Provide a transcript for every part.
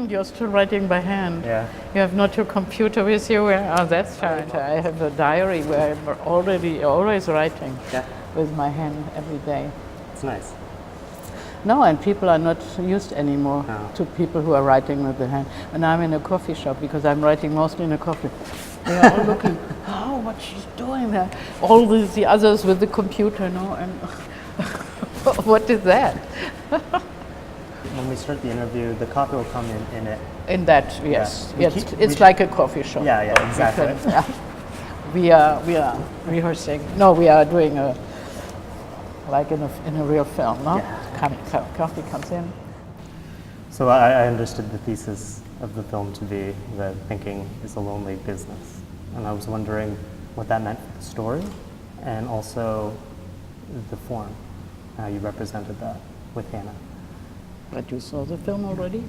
hand. You're still writing by hand. Yeah. You have not your computer with you. Oh, that's fine. I have a diary where I'm always writing with my hand every day. It's nice. No, and people are not used anymore to people who are writing with the hand. When I'm in a coffee shop, because I'm writing mostly in a coffee, they are all looking, oh, what she's doing there. All the others with the computer, no, and what is that? When we start the interview, the coffee will come in it. In that, yes. It's like a coffee shop. Yeah, exactly. We are rehearsing. No, we are doing like in a real film, no? Yeah. Coffee comes in. So I understood the thesis of the film to be that thinking is a lonely business. And I was wondering what that meant for the story and also the form, how you represented that with Hannah. But you saw the film already?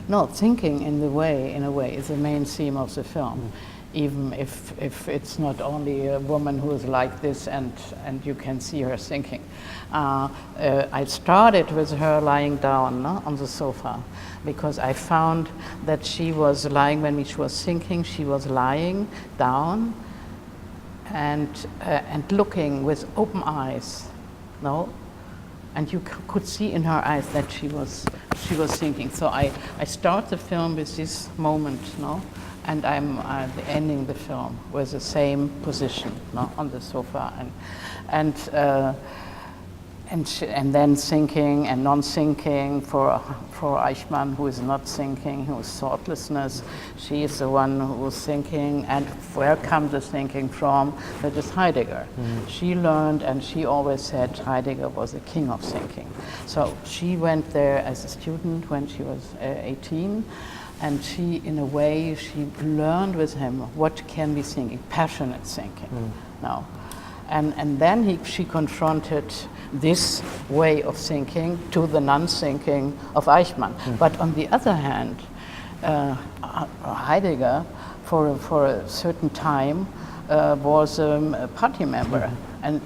No, thinking in a way is the main theme of the film. Even if it's not only a woman who is like this and you can see her thinking. I started with her lying down on the sofa because I found that she was lying, when she was thinking, she was lying down and looking with open eyes, no? And you could see in her eyes that she was thinking. So I start the film with this moment, no? And I'm ending the film with the same position, no, on the sofa, and then thinking and non-thinking for Eichmann, who is not thinking, who is thoughtlessness. She is the one who is thinking, and where comes the thinking from? That is Heidegger. She learned, and she always said Heidegger was the king of thinking. So she went there as a student when she was 18. And she, in a way, she learned with him what can be thinking, passionate thinking. Now, and then she confronted this way of thinking to the non-thinking of Eichmann. But on the other hand, Heidegger, for a certain time, was a party member, and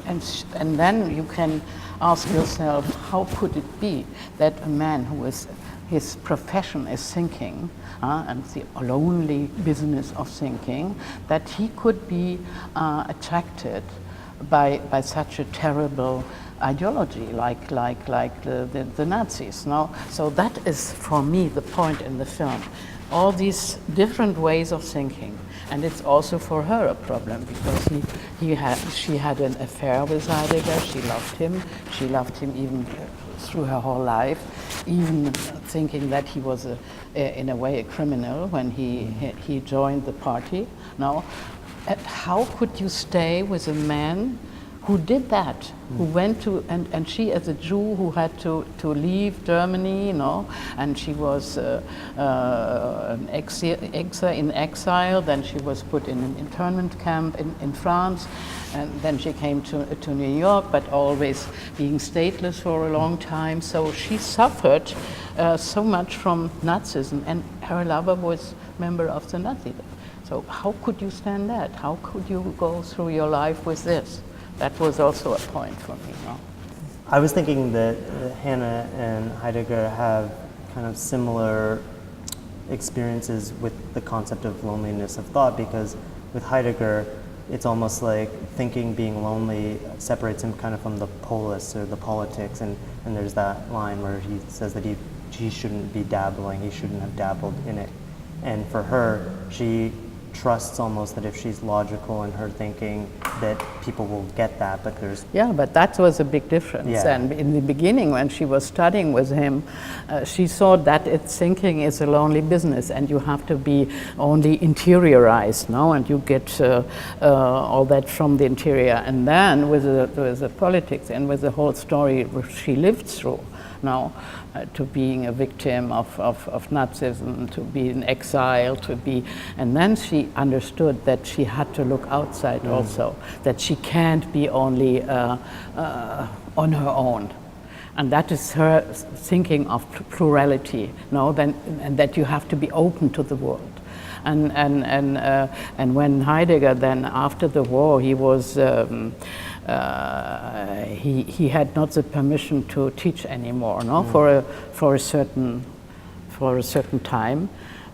then you can ask yourself, how could it be that a man who is his profession is thinking, and the lonely business of thinking, that he could be attracted by such a terrible ideology like the Nazis. No? So that is for me the point in the film. All these different ways of thinking, and it's also for her a problem because she had an affair with Heidegger. She loved him even through her whole life, even thinking that he was in a way a criminal when he joined the party. Now, how could you stay with a man who did that, who went to, and she as a Jew who had to leave Germany, and she was an in exile, then she was put in an internment camp in France, and then she came to New York, but always being stateless for a long time. So she suffered so much from Nazism, and her lover was a member of the Nazi. So how could you stand that? How could you go through your life with this? That was also a point for me. No? I was thinking that Hannah and Heidegger have kind of similar experiences with the concept of loneliness of thought, because with Heidegger, it's almost like thinking being lonely separates him kind of from the polis or the politics, and there's that line where he says that he shouldn't be dabbling, he shouldn't have dabbled in it. And for her, she trusts almost that if she's logical in her thinking that people will get that, but there's... Yeah, but that was a big difference. Yeah. And in the beginning when she was studying with him, she thought that thinking is a lonely business and you have to be only interiorized, no? And you get all that from the interior. And then with the politics and with the whole story she lived through, now, to being a victim of Nazism, to be in exile, and then she understood that she had to look outside also, that she can't be only on her own. And that is her thinking of plurality, and that you have to be open to the world. And when Heidegger then, after the war, he was he had not the permission to teach anymore, for a certain for a certain time.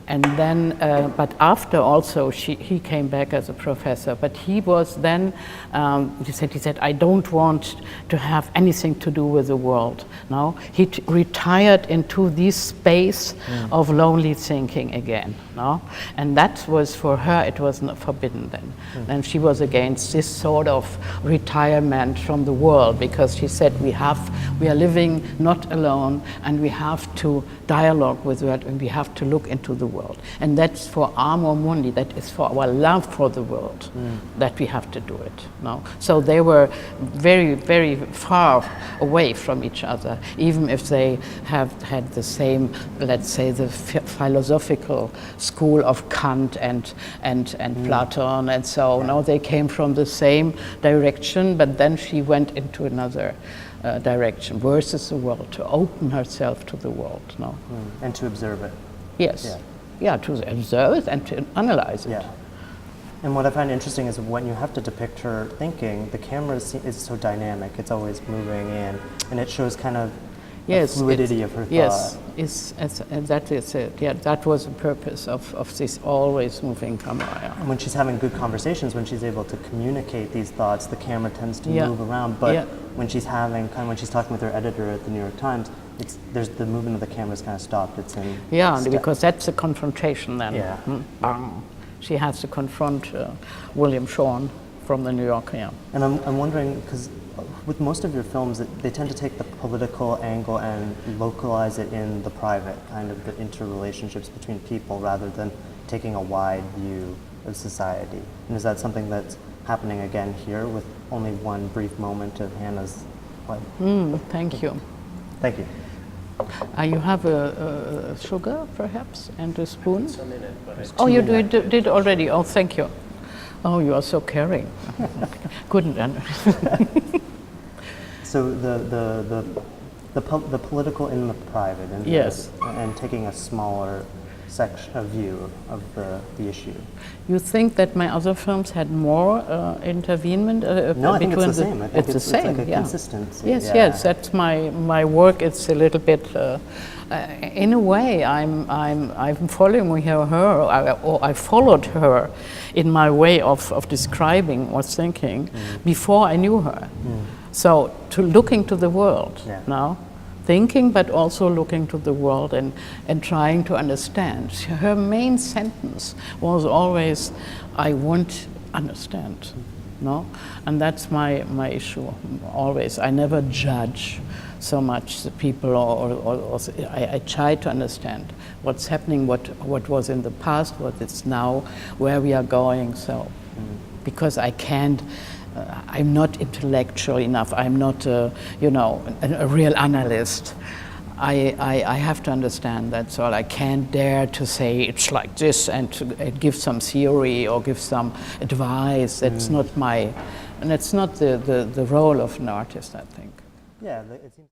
And then, but after also, he came back as a professor. But he was then, he said, I don't want to have anything to do with the world. No, he retired into this space of lonely thinking again. No, and that was for her, it was not forbidden then. And she was against this sort of retirement from the world, because she said we are living not alone, and we have to dialogue with it, and we have to look into the world. And that's for amor mundi, that is for our love for the world, that we have to do it. No? So they were very, very far away from each other, even if they have had the same, let's say, the philosophical school of Kant and Platon and so on. No, they came from the same direction, but then she went into another direction versus the world, to open herself to the world. No? And to observe it. Yes. Yeah, to observe it and to analyze it. Yeah. And what I find interesting is when you have to depict her thinking, the camera is so dynamic. It's always moving in, and it shows kind of the fluidity of her thought. Yes, that is it. Yeah, that was the purpose of this always moving camera. Yeah. And when she's having good conversations, when she's able to communicate these thoughts, the camera tends to move around. But when she's having, when she's talking with her editor at the New York Times, there's the movement of the camera is kind of stopped. It's in because that's a confrontation then. Yeah. Bang. She has to confront William Shawn from the New Yorker. Yeah. And I'm wondering, because with most of your films, they tend to take the political angle and localize it in the private, kind of the interrelationships between people, rather than taking a wide view of society. And is that something that's happening again here, with only one brief moment of Hannah's life? Thank you. Thank you. You have a sugar, perhaps, and a spoon? It's a minute, but Oh, you did already. Oh, thank you. Oh, you are so caring. Couldn't. So the political in the private, and and taking a smaller section, a view of the issue. You think that my other films had more intervenement? No, I think it's the same. I think it's the same. It's like a yeah. consistency. Yes. That's my work. It's a little bit. In a way, I'm following her, or I followed her in my way of describing or thinking before I knew her. So looking to the world now. Thinking, but also looking to the world and trying to understand. Her main sentence was always, I won't understand, no? And that's my issue, always. I never judge so much the people, or I try to understand what's happening, what was in the past, what is now, where we are going, so. Because I can't, I'm not intellectual enough. I'm not, a real analyst. I have to understand that, so I can't dare to say it's like this and to give some theory or give some advice. That's not and that's not the role of an artist, I think. Yeah, it seems.